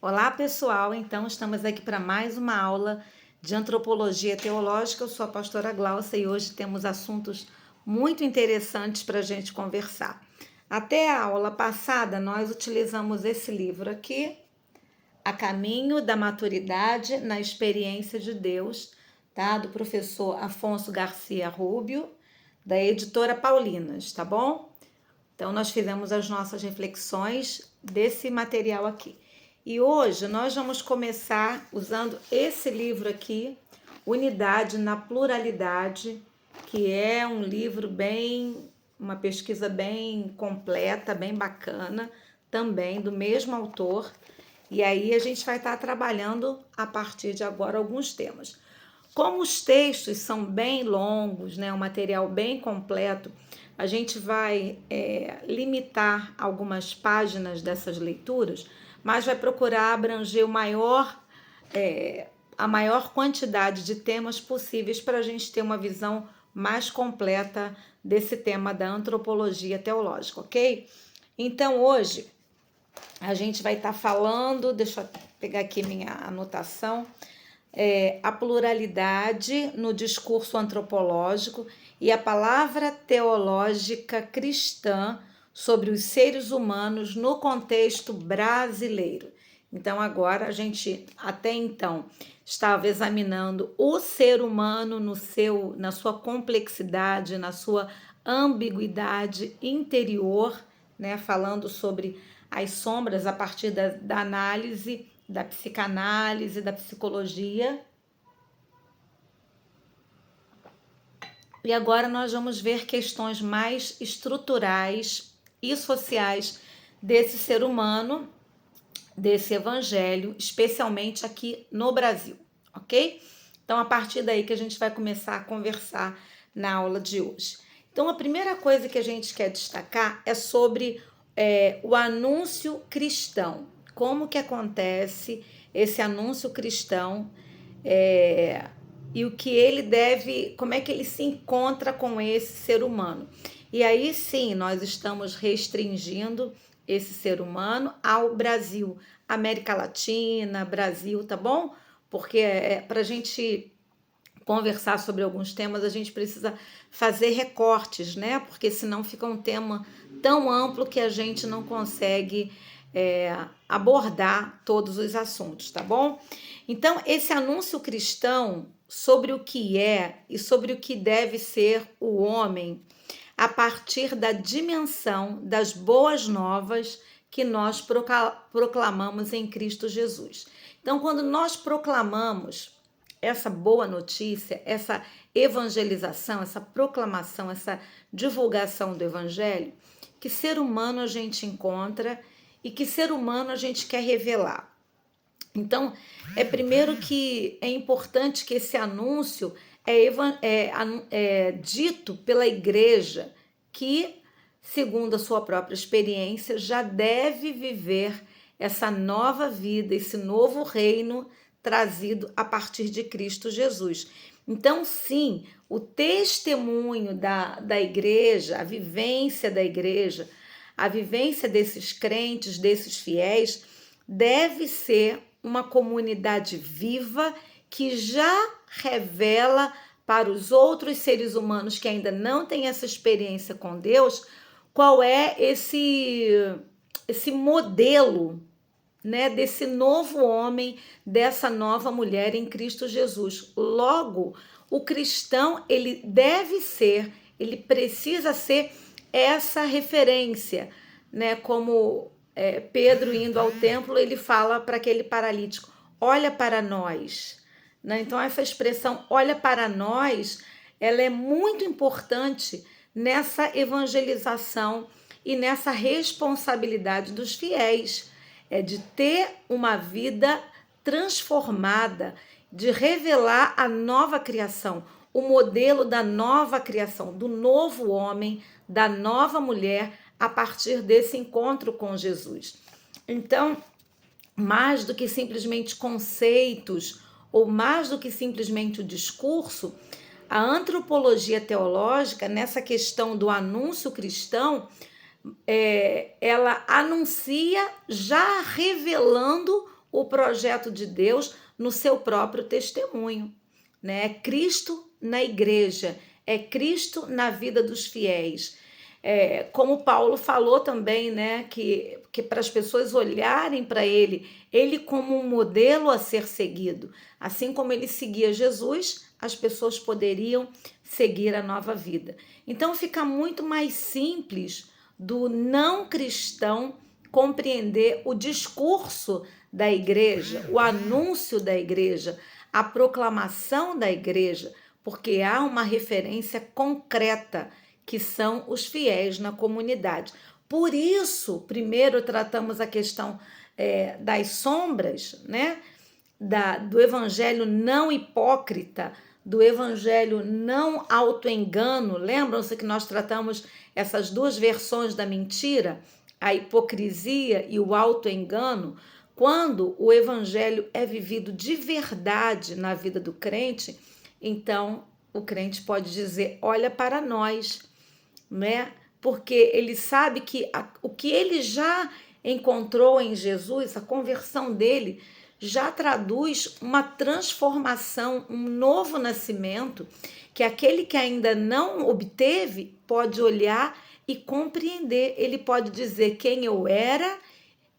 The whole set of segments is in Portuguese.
Olá, pessoal! Então, estamos aqui para mais uma aula de antropologia teológica. Eu sou a pastora Glaucia e hoje temos assuntos muito interessantes para a gente conversar. Até a aula passada, nós utilizamos esse livro aqui, A Caminho da Maturidade na Experiência de Deus, tá? Do professor Afonso Garcia Rubio, da editora Paulinas, tá bom? Então, nós fizemos as nossas reflexões desse material aqui. E hoje nós vamos começar usando esse livro aqui, Unidade na Pluralidade, que é um livro uma pesquisa bem completa, bem bacana, também do mesmo autor. E aí a gente vai estar trabalhando a partir de agora alguns temas. Como os textos são bem longos, né, um material bem completo, a gente vai limitar algumas páginas dessas leituras, mas vai procurar abranger a maior quantidade de temas possíveis para a gente ter uma visão mais completa desse tema da antropologia teológica, ok? Então, hoje, a gente vai estar falando, deixa eu pegar aqui minha anotação, a pluralidade no discurso antropológico e a palavra teológica cristã sobre os seres humanos no contexto brasileiro. Então, agora a gente, até então, estava examinando o ser humano na sua complexidade, na sua ambiguidade interior, né? Falando sobre as sombras a partir da análise, da psicanálise, da psicologia. E agora nós vamos ver questões mais estruturais e sociais desse ser humano, desse evangelho, especialmente aqui no Brasil, ok? Então, a partir daí que a gente vai começar a conversar na aula de hoje. Então, a primeira coisa que a gente quer destacar é sobre o anúncio cristão. Como que acontece esse anúncio cristão e o que ele deve, como é que ele se encontra com esse ser humano. E aí sim, nós estamos restringindo esse ser humano ao Brasil, América Latina, Brasil, tá bom? Porque para a gente conversar sobre alguns temas, a gente precisa fazer recortes, né? Porque senão fica um tema tão amplo que a gente não consegue abordar todos os assuntos, tá bom? Então, esse anúncio cristão sobre o que é e sobre o que deve ser o homem a partir da dimensão das boas novas que nós proclamamos em Cristo Jesus. Então, quando nós proclamamos essa boa notícia, essa evangelização, essa proclamação, essa divulgação do evangelho, que ser humano a gente encontra e que ser humano a gente quer revelar. Então, primeiro que é importante que esse anúncio é dito pela igreja que, segundo a sua própria experiência, já deve viver essa nova vida, esse novo reino trazido a partir de Cristo Jesus. Então, sim, o testemunho da igreja, a vivência da igreja, a vivência desses crentes, desses fiéis, deve ser uma comunidade viva que já revela para os outros seres humanos que ainda não têm essa experiência com Deus, qual é esse modelo, né, desse novo homem, dessa nova mulher em Cristo Jesus. Logo, o cristão, ele precisa ser essa referência, né, como Pedro indo ao templo, ele fala para aquele paralítico, olha para nós, né? Então essa expressão olha para nós, ela é muito importante nessa evangelização e nessa responsabilidade dos fiéis, de ter uma vida transformada, de revelar a nova criação, o modelo da nova criação, do novo homem, da nova mulher, a partir desse encontro com Jesus. Então, mais do que simplesmente conceitos ou mais do que simplesmente o discurso, a antropologia teológica, nessa questão do anúncio cristão, ela anuncia já revelando o projeto de Deus no seu próprio testemunho, né? É Cristo na igreja, é Cristo na vida dos fiéis. Como Paulo falou também, né, que para as pessoas olharem para ele como um modelo a ser seguido. Assim como ele seguia Jesus, as pessoas poderiam seguir a nova vida. Então fica muito mais simples do não cristão compreender o discurso da igreja, o anúncio da igreja, a proclamação da igreja, porque há uma referência concreta, que são os fiéis na comunidade. Por isso, primeiro tratamos a questão das sombras, né? Do evangelho não hipócrita, do evangelho não autoengano. Lembram-se que nós tratamos essas duas versões da mentira, a hipocrisia e o autoengano? Quando o evangelho é vivido de verdade na vida do crente, então o crente pode dizer: olha para nós, né? Porque ele sabe que o que ele já encontrou em Jesus, a conversão dele, já traduz uma transformação, um novo nascimento, que aquele que ainda não obteve pode olhar e compreender. Ele pode dizer quem eu era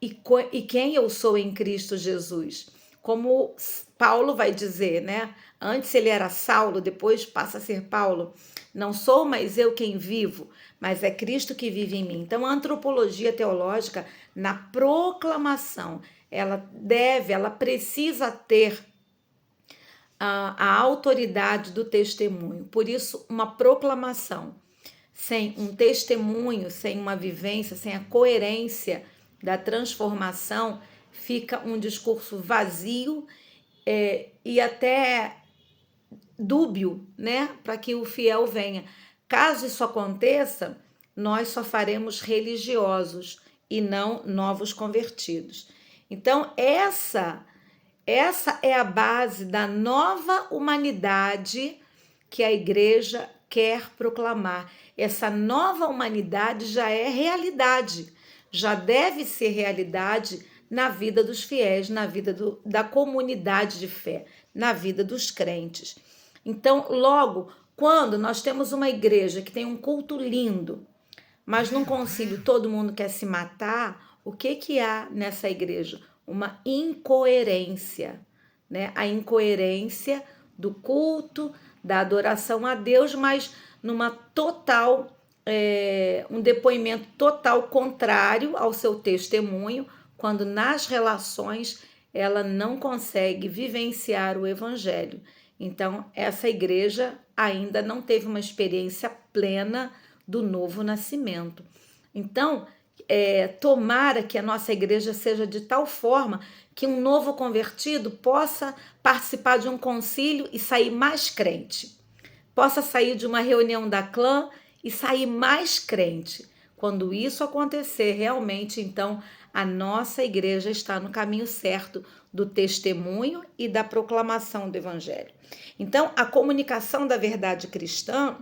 e quem eu sou em Cristo Jesus. Como Paulo vai dizer, né? Antes ele era Saulo, depois passa a ser Paulo. Não sou mais eu quem vivo, mas é Cristo que vive em mim. Então, a antropologia teológica, na proclamação, ela precisa ter a autoridade do testemunho. Por isso, uma proclamação sem um testemunho, sem uma vivência, sem a coerência da transformação, fica um discurso vazio e até dúbio, né, para que o fiel venha. Caso isso aconteça, nós só faremos religiosos e não novos convertidos. Então, essa é a base da nova humanidade que a igreja quer proclamar. Essa nova humanidade já é realidade, já deve ser realidade na vida dos fiéis, na vida da comunidade de fé, na vida dos crentes. Então, logo, quando nós temos uma igreja que tem um culto lindo, mas num concílio todo mundo quer se matar, o que há nessa igreja? Uma incoerência, né? A incoerência do culto, da adoração a Deus, mas numa total, um depoimento total contrário ao seu testemunho, quando nas relações ela não consegue vivenciar o evangelho. Então, essa igreja ainda não teve uma experiência plena do novo nascimento. Então, tomara que a nossa igreja seja de tal forma que um novo convertido possa participar de um concílio e sair mais crente. Possa sair de uma reunião da clã e sair mais crente. Quando isso acontecer, realmente, então, a nossa igreja está no caminho certo do testemunho e da proclamação do evangelho. Então, a comunicação da verdade cristã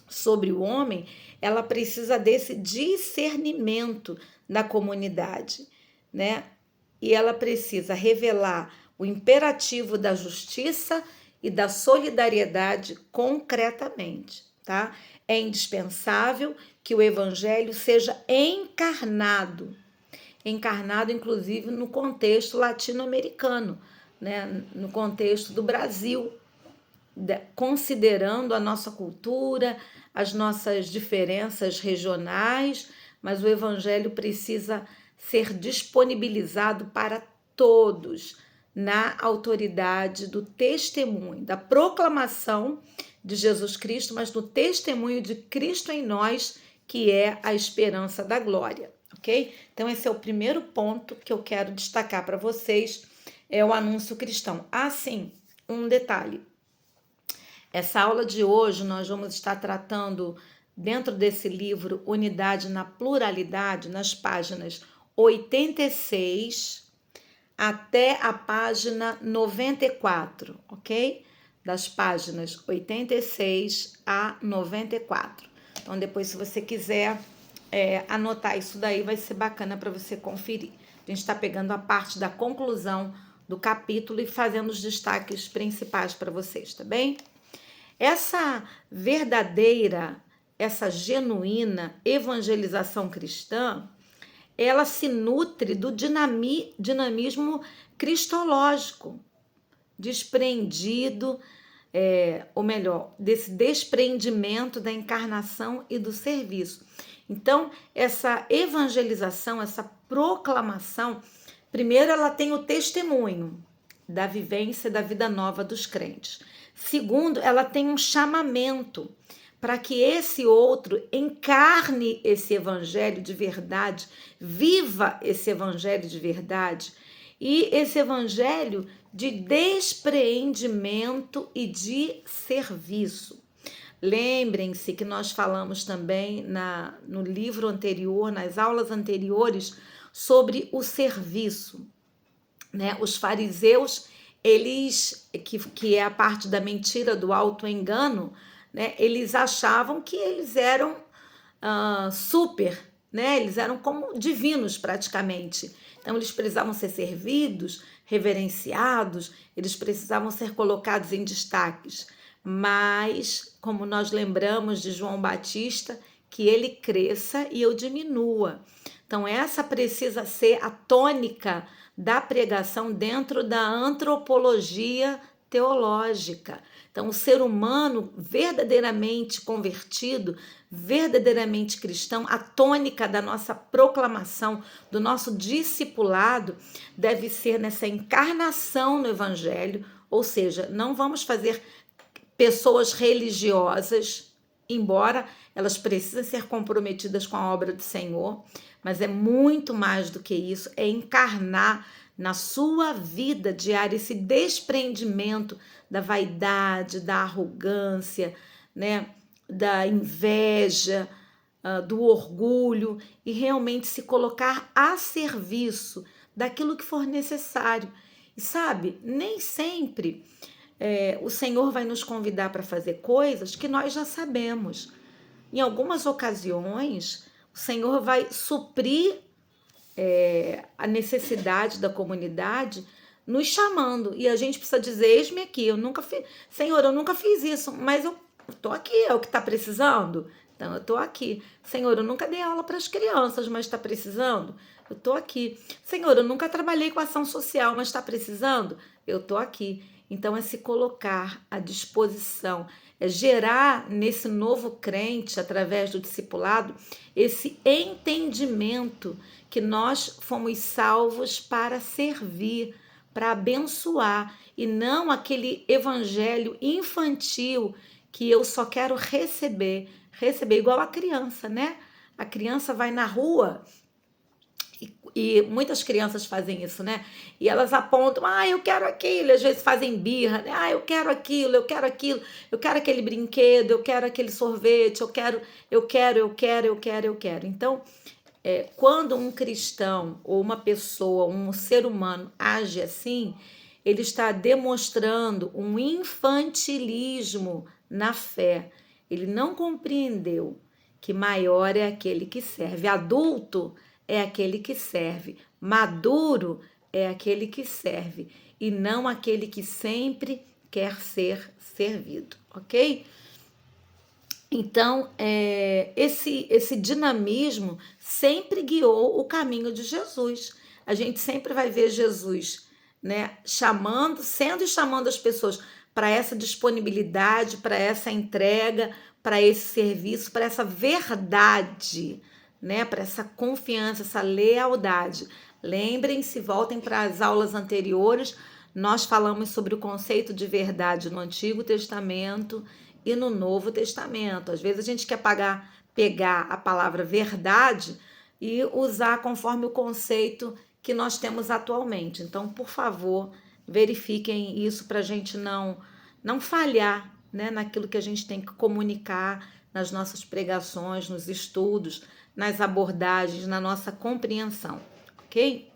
sobre o homem, ela precisa desse discernimento da comunidade, né? E ela precisa revelar o imperativo da justiça e da solidariedade concretamente, tá? É indispensável que o evangelho seja encarnado, inclusive no contexto latino-americano, né? No contexto do Brasil, considerando a nossa cultura, as nossas diferenças regionais, mas o evangelho precisa ser disponibilizado para todos, na autoridade do testemunho, da proclamação de Jesus Cristo, mas do testemunho de Cristo em nós, que é a esperança da glória, ok? Então, esse é o primeiro ponto que eu quero destacar para vocês, é o anúncio cristão. Sim, um detalhe. Essa aula de hoje nós vamos estar tratando, dentro desse livro, Unidade na Pluralidade, nas páginas 86 até a página 94, ok? Das páginas 86 a 94. Então, depois, se você quiser anotar isso daí, vai ser bacana para você conferir. A gente está pegando a parte da conclusão do capítulo e fazendo os destaques principais para vocês, tá bem? Essa verdadeira, essa genuína evangelização cristã, ela se nutre do dinamismo cristológico, desprendido, ou melhor, desse desprendimento da encarnação e do serviço. Então, essa evangelização, essa proclamação, primeiro ela tem o testemunho da vivência da vida nova dos crentes. Segundo, ela tem um chamamento para que esse outro encarne esse evangelho de verdade, viva esse evangelho de verdade, e esse evangelho de despreendimento e de serviço. Lembrem-se que nós falamos também no livro anterior, nas aulas anteriores, sobre o serviço, né? Os fariseus, eles, que é a parte da mentira, do autoengano, né? Eles achavam que eles eram super, né? Eles eram como divinos praticamente. Então eles precisavam ser servidos, reverenciados, eles precisavam ser colocados em destaques. Mas, como nós lembramos de João Batista, que ele cresça e eu diminua. Então essa precisa ser a tônica da pregação dentro da antropologia teológica. Então, o ser humano verdadeiramente convertido, verdadeiramente cristão, a tônica da nossa proclamação, do nosso discipulado, deve ser nessa encarnação no Evangelho, ou seja, não vamos fazer pessoas religiosas, embora elas precisem ser comprometidas com a obra do Senhor, mas é muito mais do que isso, é encarnar na sua vida diária esse desprendimento da vaidade, da arrogância, né, da inveja, do orgulho, e realmente se colocar a serviço daquilo que for necessário. E sabe, nem sempre o Senhor vai nos convidar para fazer coisas que nós já sabemos. Em algumas ocasiões, o Senhor vai suprir a necessidade da comunidade nos chamando, e a gente precisa dizer: eis-me aqui, eu nunca fiz, Senhor, eu nunca fiz isso, mas eu estou aqui, é o que está precisando, então eu estou aqui. Senhor, eu nunca dei aula para as crianças, mas está precisando, eu estou aqui. Senhor, eu nunca trabalhei com ação social, mas está precisando, eu estou aqui. Então é se colocar à disposição, é gerar nesse novo crente, através do discipulado, esse entendimento que nós fomos salvos para servir, para abençoar, e não aquele evangelho infantil que eu só quero receber igual a criança, né? A criança vai na rua, e muitas crianças fazem isso, né? E elas apontam: eu quero aquilo, às vezes fazem birra, né? Eu quero aquilo, eu quero aquilo, eu quero aquele brinquedo, eu quero aquele sorvete, eu quero. Então, quando um cristão ou uma pessoa, um ser humano age assim, ele está demonstrando um infantilismo na fé. Ele não compreendeu que maior é aquele que serve. Adulto é aquele que serve. Maduro é aquele que serve. E não aquele que sempre quer ser servido, ok? Então, esse dinamismo sempre guiou o caminho de Jesus. A gente sempre vai ver Jesus, né, chamando as pessoas para essa disponibilidade, para essa entrega, para esse serviço, para essa verdade, né, para essa confiança, essa lealdade. Lembrem-se, voltem para as aulas anteriores, nós falamos sobre o conceito de verdade no Antigo Testamento e no Novo Testamento. Às vezes a gente quer pegar a palavra verdade e usar conforme o conceito que nós temos atualmente. Então, por favor, verifiquem isso para a gente não falhar, né, naquilo que a gente tem que comunicar nas nossas pregações, nos estudos, nas abordagens, na nossa compreensão, ok?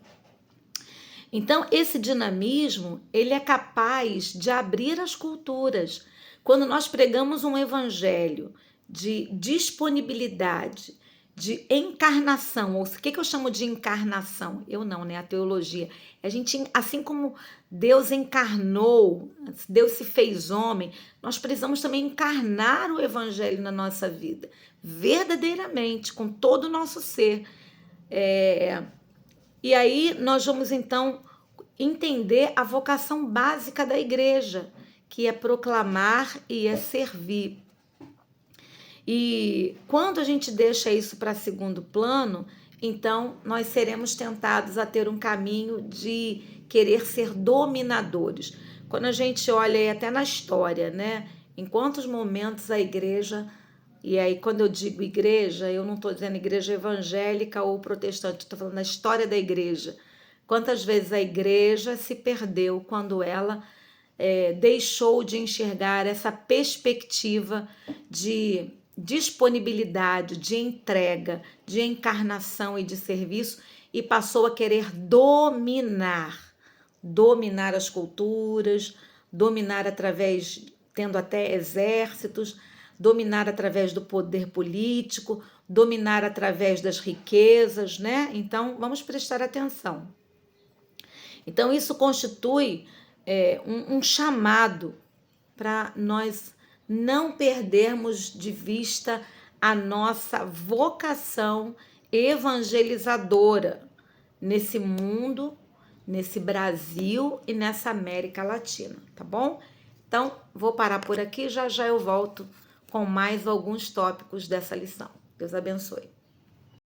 Então, esse dinamismo, ele é capaz de abrir as culturas. Quando nós pregamos um evangelho de disponibilidade, de encarnação. Ou o que eu chamo de encarnação? Eu não, né? A teologia. A gente, assim como Deus encarnou, Deus se fez homem, nós precisamos também encarnar o evangelho na nossa vida, verdadeiramente, com todo o nosso ser. E aí nós vamos então entender a vocação básica da igreja, que é proclamar e é servir. E quando a gente deixa isso para segundo plano, então nós seremos tentados a ter um caminho de querer ser dominadores. Quando a gente olha aí até na história, né? Em quantos momentos a igreja, e aí quando eu digo igreja, eu não estou dizendo igreja evangélica ou protestante, estou falando da história da igreja. Quantas vezes a igreja se perdeu quando ela deixou de enxergar essa perspectiva de disponibilidade, de entrega, de encarnação e de serviço e passou a querer dominar as culturas, dominar através, tendo até exércitos, dominar através do poder político, dominar através das riquezas, né? Então, vamos prestar atenção. Então, isso constitui um chamado para nós não perdermos de vista a nossa vocação evangelizadora nesse mundo, nesse Brasil e nessa América Latina, tá bom? Então, vou parar por aqui, já já eu volto com mais alguns tópicos dessa lição. Deus abençoe.